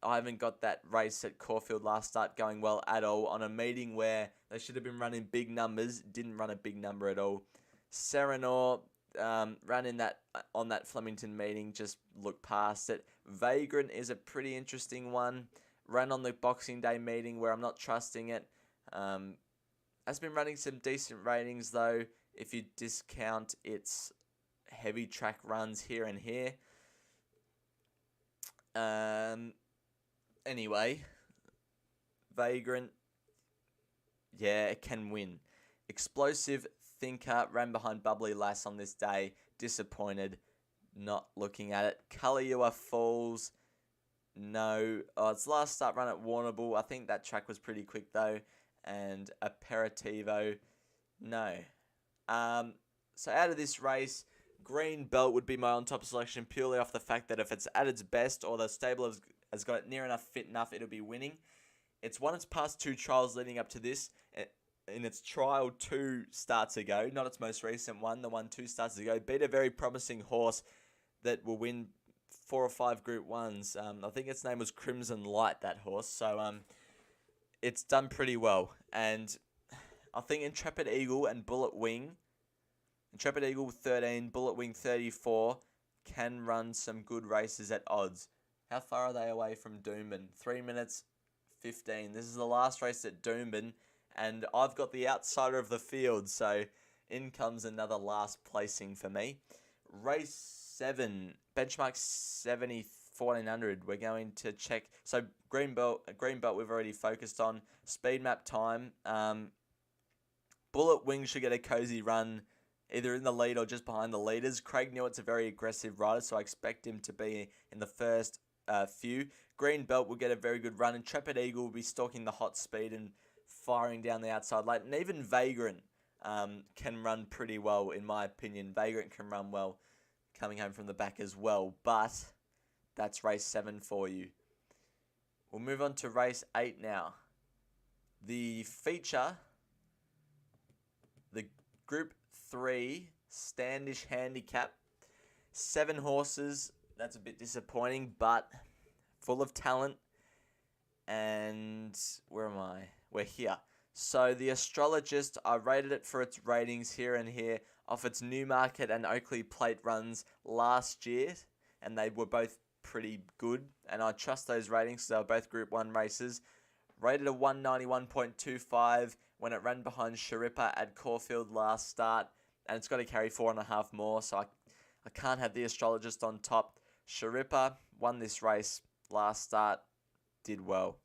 I haven't got that race at Caulfield last start going well at all on a meeting where they should have been running big numbers. Didn't run a big number at all. Serenor ran on that Flemington meeting, just looked past it. Vagrant is a pretty interesting one. Ran on the Boxing Day meeting where I'm not trusting it. Has been running some decent ratings though, if you discount its heavy track runs here and here. Anyway, Vagrant, yeah, it can win. Explosive Thinker ran behind Bubbly Lass on this day. Disappointed, not looking at it. Kaliyua Falls, no. Its last start run at Warrnambool, I think that track was pretty quick though. And Aperitivo, no. So out of this race, Green Belt would be my on-top selection purely off the fact that if it's at its best or the stable has got it near enough, fit enough, it'll be winning. It's won its past two trials leading up to this. In its trial 2 starts ago, not its most recent one, the one 2 starts ago, beat a very promising horse that will win 4 or 5 Group 1s. I think its name was Crimson Light, that horse. So it's done pretty well. And I think Intrepid Eagle and Bullet Wing, Intrepid Eagle 13, Bullet Wing 34, can run some good races at odds. How far are they away from Doomben? 3 minutes 15. This is the last race at Doomben, and I've got the outsider of the field, so in comes another last placing for me. Race 7, benchmark 70, 1400. We're going to check. So Green Belt we've already focused on. Speed map time. Bullet Wing should get a cozy run, either in the lead or just behind the leaders. Craig Newitt's a very aggressive rider, so I expect him to be in the first few. Green Belt will get a very good run. Intrepid Eagle will be stalking the hot speed and firing down the outside lane. And even Vagrant can run pretty well, in my opinion. Vagrant can run well coming home from the back as well. But that's race 7 for you. We'll move on to race 8 now. The feature, the Group 3 Standish Handicap. 7 horses. That's a bit disappointing, but full of talent. And where am I? We're here. So the Astrologist, I rated it for its ratings here and here off its Newmarket and Oakley Plate runs last year, and they were both pretty good, and I trust those ratings because they were both Group 1 races. Rated a 191.25 when it ran behind Sharippa at Caulfield last start, and it's got to carry 4.5 more, so I can't have the Astrologist on top. Sharippa won this race last start, did well.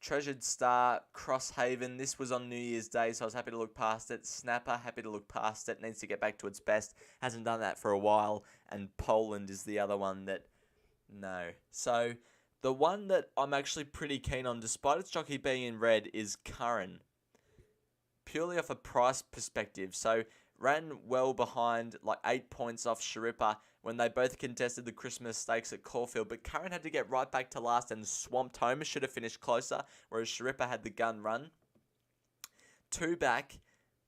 Treasured Star, Crosshaven, this was on New Year's Day, so I was happy to look past it. Snapper, happy to look past it, needs to get back to its best, hasn't done that for a while, and Poland is the other one that, no. So, the one that I'm actually pretty keen on, despite its jockey being in red, is Curran. Purely off a price perspective, so ran well behind, like 8 points off Sharippa when they both contested the Christmas Stakes at Caulfield, but Curran had to get right back to last and swamped home. Should have finished closer, whereas Sharippa had the gun run. 2 back,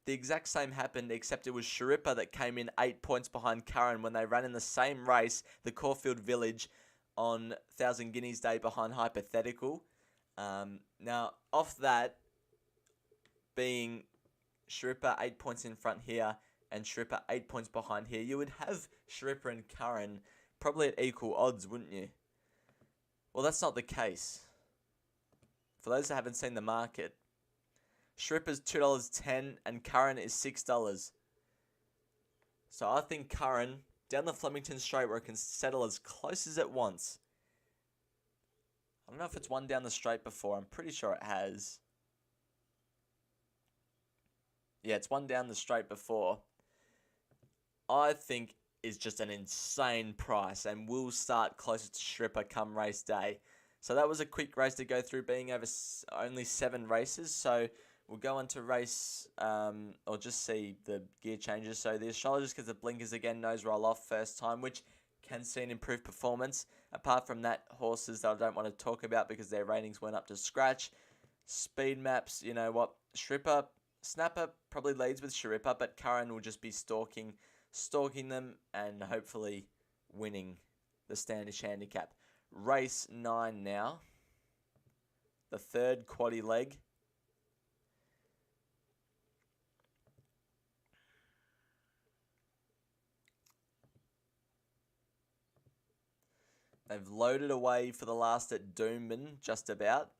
the exact same happened, except it was Sharippa that came in 8 points behind Curran when they ran in the same race, the Caulfield Village, on 1,000 Guineas Day behind Hypothetical. Now, off that, being Sharippa 8 points in front here and Sharippa 8 points behind here, you would have Sharippa and Curran probably at equal odds, wouldn't you? Well, that's not the case. For those that haven't seen the market, Shripper's $2.10 and Curran is $6. So I think Curran down the Flemington straight where it can settle as close as it wants. I don't know if it's won down the straight before. I'm pretty sure it has. Yeah, it's won down the straight before. I think is just an insane price and will start closer to Shripper come race day. So that was a quick race to go through, being over only 7 races. So we'll go on to race, or just see the gear changes. So the astrologist gets the blinkers again, nose roll off first time, which can see an improved performance. Apart from that, horses that I don't want to talk about because their ratings weren't up to scratch. Speed maps, you know what? Snapper probably leads with Shripper, but Curran will just be stalking them and hopefully winning the Standish Handicap. Race 9 now. The third quaddy leg. They've loaded away for the last at Doomben, just about.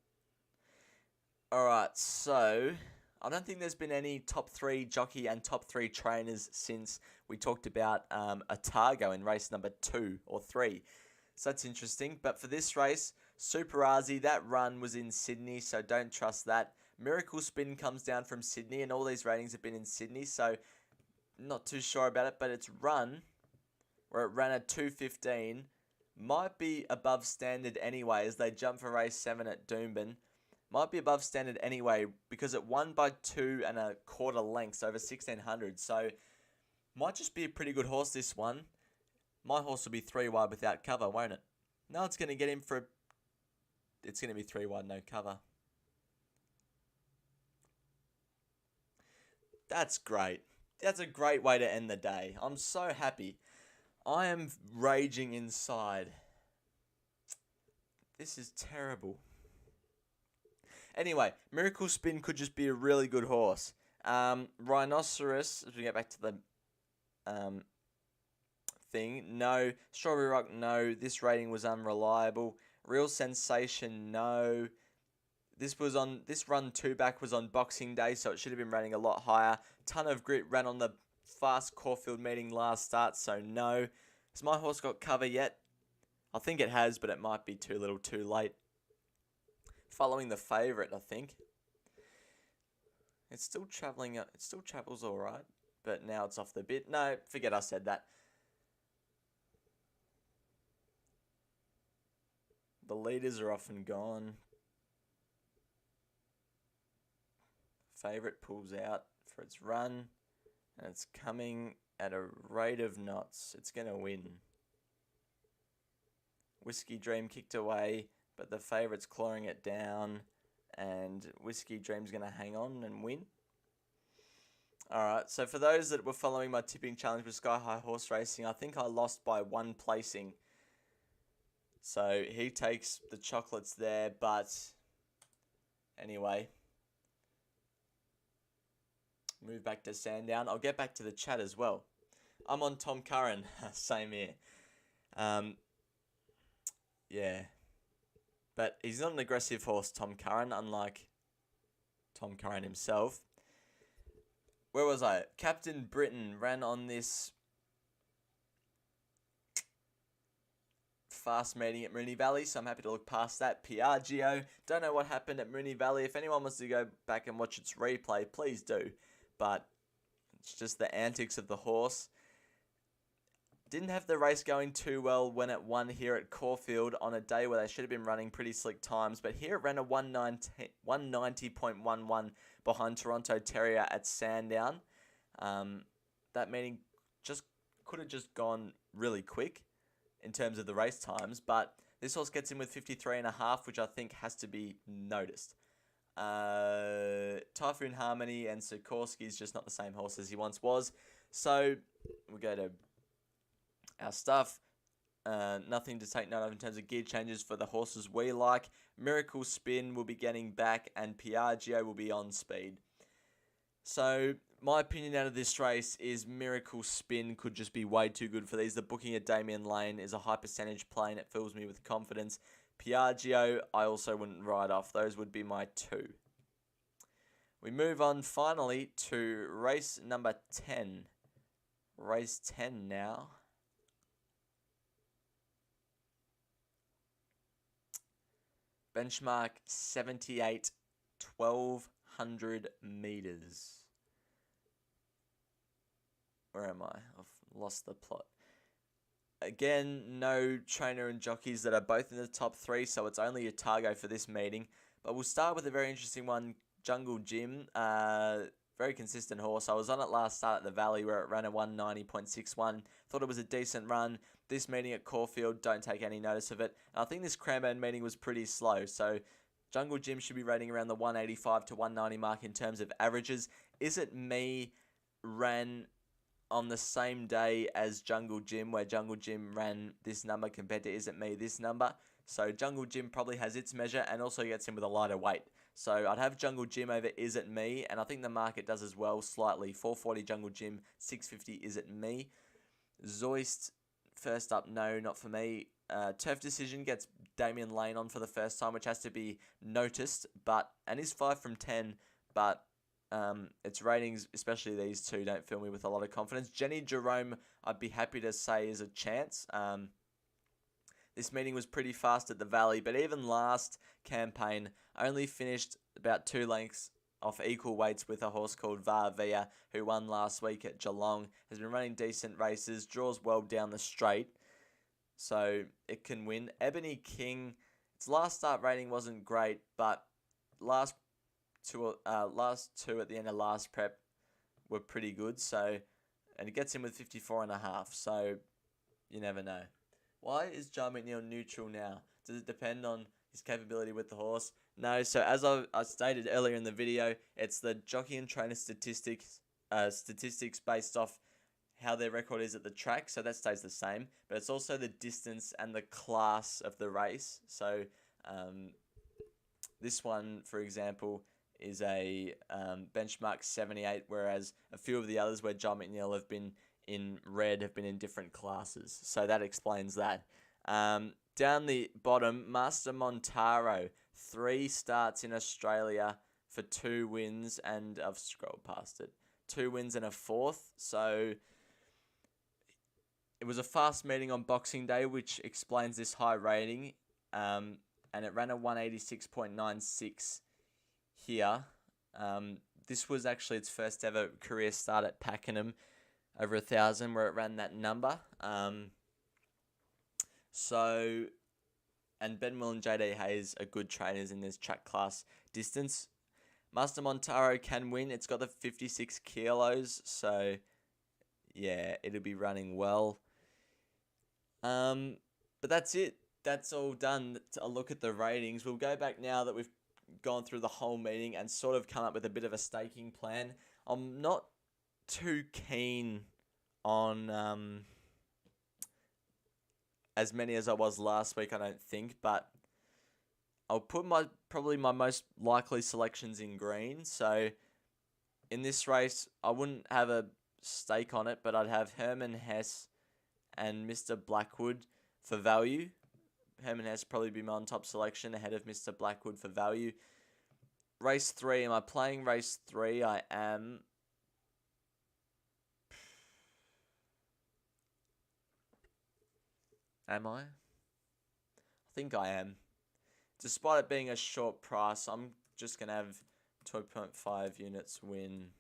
Alright, so I don't think there's been any top 3 jockey and top 3 trainers since we talked about Otago in race number 2 or 3. So that's interesting. But for this race, Super Aussie, that run was in Sydney, so don't trust that. Miracle Spin comes down from Sydney, and all these ratings have been in Sydney, so not too sure about it. But its run, where it ran at 2:15, might be above standard anyway, as they jump for race 7 at Doomben. Might be above standard anyway, because it won by 2 1/4 lengths over 1600. So might just be a pretty good horse, this one. My horse will be 3 wide without cover, won't it? No, it's going to get him for... It's going to be 3 wide, no cover. That's great. That's a great way to end the day. I'm so happy. I am raging inside. This is terrible. Anyway, Miracle Spin could just be a really good horse. Rhinoceros, as we get back to the thing, no. Strawberry Rock, no. This rating was unreliable. Real Sensation, no. This run 2 back was on Boxing Day, so it should have been running a lot higher. Ton of Grit ran on the fast Caulfield meeting last start, so no. Has my horse got cover yet? I think it has, but it might be too little too late. Following the favourite, I think. It's still travelling. It still travels all right, but now it's off the bit. No, forget I said that. The leaders are off and gone. Favourite pulls out for its run, and it's coming at a rate of knots. It's going to win. Whiskey Dream kicked away, but the favourite's clawing it down, and Whiskey Dream's going to hang on and win. Alright, so for those that were following my tipping challenge with Sky High Horse Racing, I think I lost by 1 placing. So he takes the chocolates there, but anyway. Move back to Sandown. I'll get back to the chat as well. I'm on Tom Curran. Same here. Yeah. But he's not an aggressive horse, Tom Curran, unlike Tom Curran himself. Where was I? Captain Britain ran on this fast meeting at Moonee Valley, so I'm happy to look past that. Piaggio, don't know what happened at Moonee Valley. If anyone wants to go back and watch its replay, please do. But it's just the antics of the horse. Didn't have the race going too well when it won here at Caulfield on a day where they should have been running pretty slick times. But here it ran a 190.11 behind Toronto Terrier at Sandown. That meeting just could have just gone really quick in terms of the race times. But this horse gets in with 53.5, which I think has to be noticed. Typhoon Harmony and Sikorsky is just not the same horse as he once was. So we go to our stuff. Nothing to take note of in terms of gear changes for the horses we like. Miracle Spin will be getting back, and Piaggio will be on speed. So my opinion out of this race is Miracle Spin could just be way too good for these. The booking at Damien Lane is a high percentage play, and it fills me with confidence. Piaggio, I also wouldn't ride off. Those would be my 2. We move on finally to race number 10. Race 10 now. Benchmark 78, 1200 meters. Where am I? I've lost the plot. Again, no trainer and jockeys that are both in the top 3, so it's only Otago for this meeting. But we'll start with a very interesting one, Jungle Jim. Very consistent horse. I was on it last start at the Valley where it ran a 190.61. Thought it was a decent run. This meeting at Caulfield, don't take any notice of it. And I think this Cranbourne meeting was pretty slow. So Jungle Jim should be rating around the 185 to 190 mark in terms of averages. Is It Me ran on the same day as Jungle Jim, where Jungle Jim ran this number compared to Is It Me this number. So Jungle Jim probably has its measure and also gets him with a lighter weight. So I'd have Jungle Jim over Is It Me, and I think the market does as well slightly. 440 Jungle Jim, 650 Is It Me. Zoist, first up, no, not for me. Turf Decision gets Damien Lane on for the first time, which has to be noticed, and is 5 from 10, but its ratings, especially these two, don't fill me with a lot of confidence. Jenny Jerome, I'd be happy to say is a chance. This meeting was pretty fast at the Valley, but even last campaign, only finished about 2 lengths off equal weights with a horse called Varvia, who won last week at Geelong. Has been running decent races, draws well down the straight, so it can win. Ebony King, its last start rating wasn't great, but last two at the end of last prep were pretty good. So, and it gets in with 54.5. So, you never know. Why is John McNeil neutral now? Does it depend on his capability with the horse? No. So as I stated earlier in the video, it's the jockey and trainer statistics based off how their record is at the track. So that stays the same. But it's also the distance and the class of the race. So this one, for example, is a benchmark 78, whereas a few of the others where John McNeil have been in red have been in different classes. So that explains that. Down the bottom, Master Montaro, 3 starts in Australia for 2 wins, and I've scrolled past it. 2 wins and a 4th. So it was a fast meeting on Boxing Day, which explains this high rating. And it ran a 186.96 here. This was actually its first ever career start at Pakenham, over 1,000, where it ran that number. And Benwell and JD Hayes are good trainers in this track class distance. Master Montaro can win. It's got the 56 kilos, so yeah, it'll be running well. But that's it. That's all done. A look at the ratings. We'll go back now that we've gone through the whole meeting and sort of come up with a bit of a staking plan. I'm not too keen on as many as I was last week, I don't think, but I'll put probably my most likely selections in green. So in this race, I wouldn't have a stake on it, but I'd have Herman Hess and Mr. Blackwood for value. Herman Hess probably be my on-top selection ahead of Mr. Blackwood for value. Race 3, am I playing race 3? I am. Am I? I think I am. Despite it being a short price, I'm just going to have 2.5 units win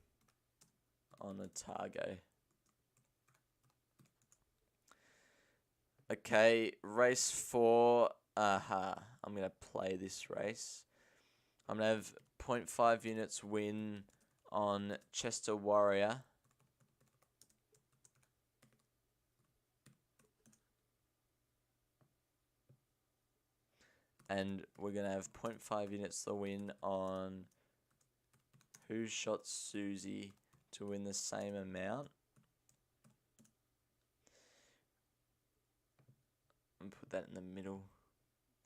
on Otago. Okay, race 4. I'm going to play this race. I'm going to have 0.5 units win on Chester Warrior. And we're going to have 0.5 units to win on Who Shot Susie to win the same amount. And put that in the middle.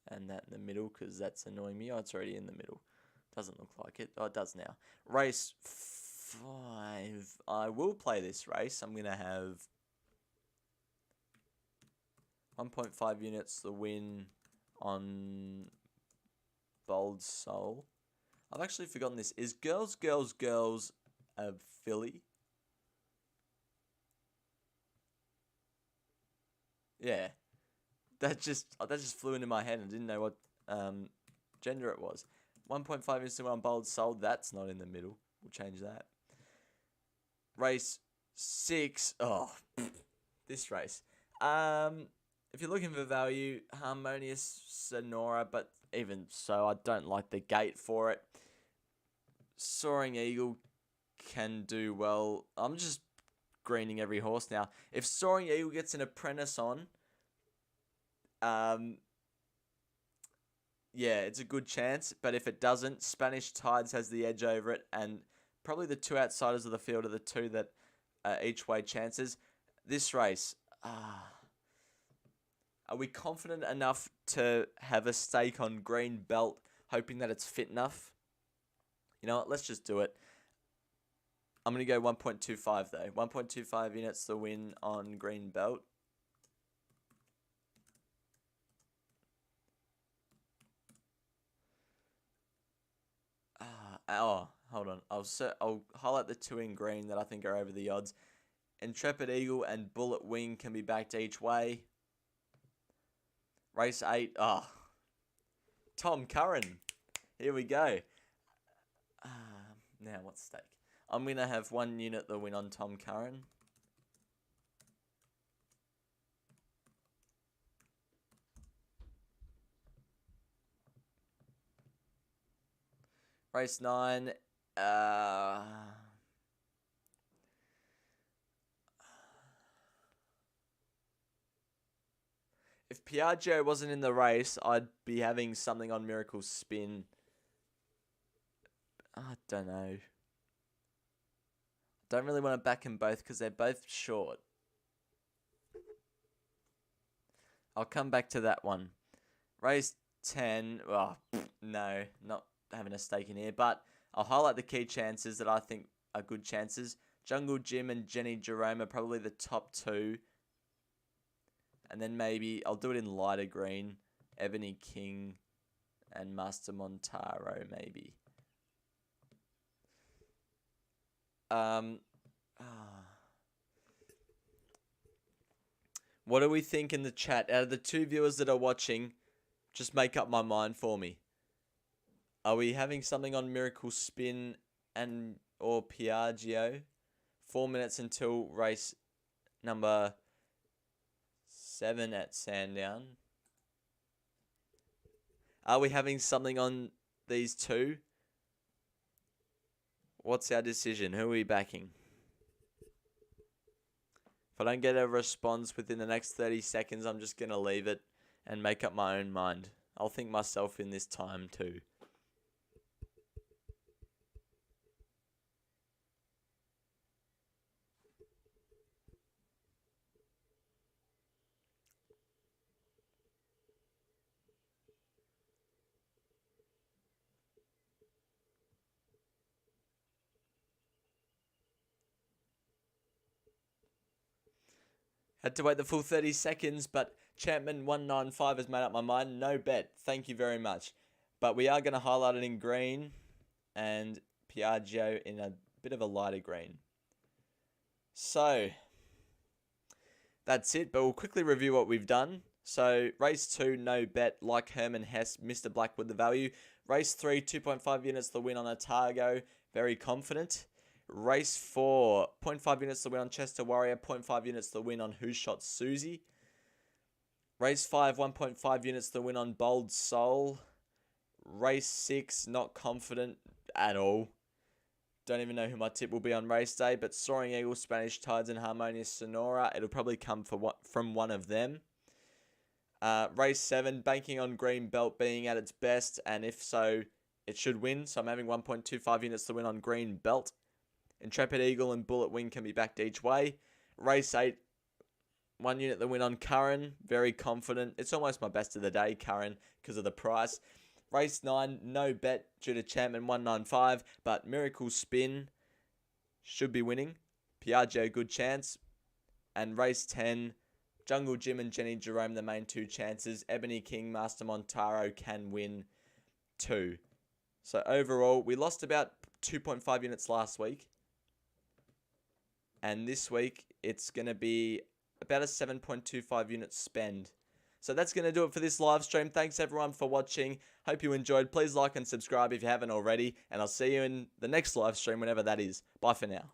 And that in the middle because that's annoying me. Oh, it's already in the middle. Doesn't look like it. Oh, it does now. Race 5. I will play this race. I'm going to have 1.5 units to win on Bold Soul. I've actually forgotten this. Is Girls, Girls, Girls a filly? Yeah. That just flew into my head and I didn't know what gender it was. 1.5 minutes to 1 bold sold. That's not in the middle. We'll change that. Race 6. Oh, this race. If you're looking for value, Harmonious Sonora, but even so, I don't like the gate for it. Soaring Eagle can do well. I'm just greening every horse now. If Soaring Eagle gets an apprentice on, yeah, it's a good chance. But if it doesn't, Spanish Tides has the edge over it, and probably the two outsiders of the field are the two that each way chances. This race, are we confident enough to have a stake on Green Belt, hoping that it's fit enough? You know what? Let's just do it. I'm going to go 1.25 though. 1.25 units the win on Green Belt. Hold on. I'll highlight the two in green that I think are over the odds. Intrepid Eagle and Bullet Wing can be backed each way. Race 8. Tom Curran. Here we go. Now, what's stake? I'm going to have 1 unit the win on Tom Curran. Race 9. If Piaggio wasn't in the race, I'd be having something on Miracle Spin. I don't know. Don't really want to back them both because they're both short. I'll come back to that one. Race 10. No, not having a stake in here. But I'll highlight the key chances that I think are good chances. Jungle Jim and Jenny Jerome are probably the top 2. And then maybe I'll do it in lighter green. Ebony King and Master Montaro, maybe. What do we think in the chat? Out of the 2 viewers that are watching, just make up my mind for me. Are we having something on Miracle Spin and or Piaggio? 4 minutes until race number 7 at Sandown. Are we having something on these 2? What's our decision? Who are we backing? If I don't get a response within the next 30 seconds, I'm just going to leave it and make up my own mind. I'll think myself in this time too. Had to wait the full 30 seconds, but Champman195 has made up my mind. No bet. Thank you very much. But we are going to highlight it in green and Piaggio in a bit of a lighter green. So, that's it. But we'll quickly review what we've done. So, race 2, no bet, like Herman Hess, Mr. Blackwood the value. Race 3, 2.5 units the win on Otago. Very confident. Race 4, 0.5 units the win on Chester Warrior, 0.5 units the win on Who Shot Susie. Race 5, 1.5 units the win on Bold Soul. Race 6, not confident at all. Don't even know who my tip will be on race day, but Soaring Eagle, Spanish Tides, and Harmonious Sonora. It'll probably come from one of them. Race 7, banking on Green Belt being at its best, and if so, it should win. So I'm having 1.25 units to win on Green Belt. Intrepid Eagle and Bullet Wing can be backed each way. Race 8, 1 unit the win on Curran. Very confident. It's almost my best of the day, Curran, because of the price. Race 9, no bet due to Champman195, but Miracle Spin should be winning. Piaggio, good chance. And race 10, Jungle Jim and Jenny Jerome, the main 2 chances. Ebony King, Master Montaro can win 2. So overall, we lost about 2.5 units last week. And this week, it's going to be about a 7.25 unit spend. So that's going to do it for this live stream. Thanks everyone for watching. Hope you enjoyed. Please like and subscribe if you haven't already. And I'll see you in the next live stream, whenever that is. Bye for now.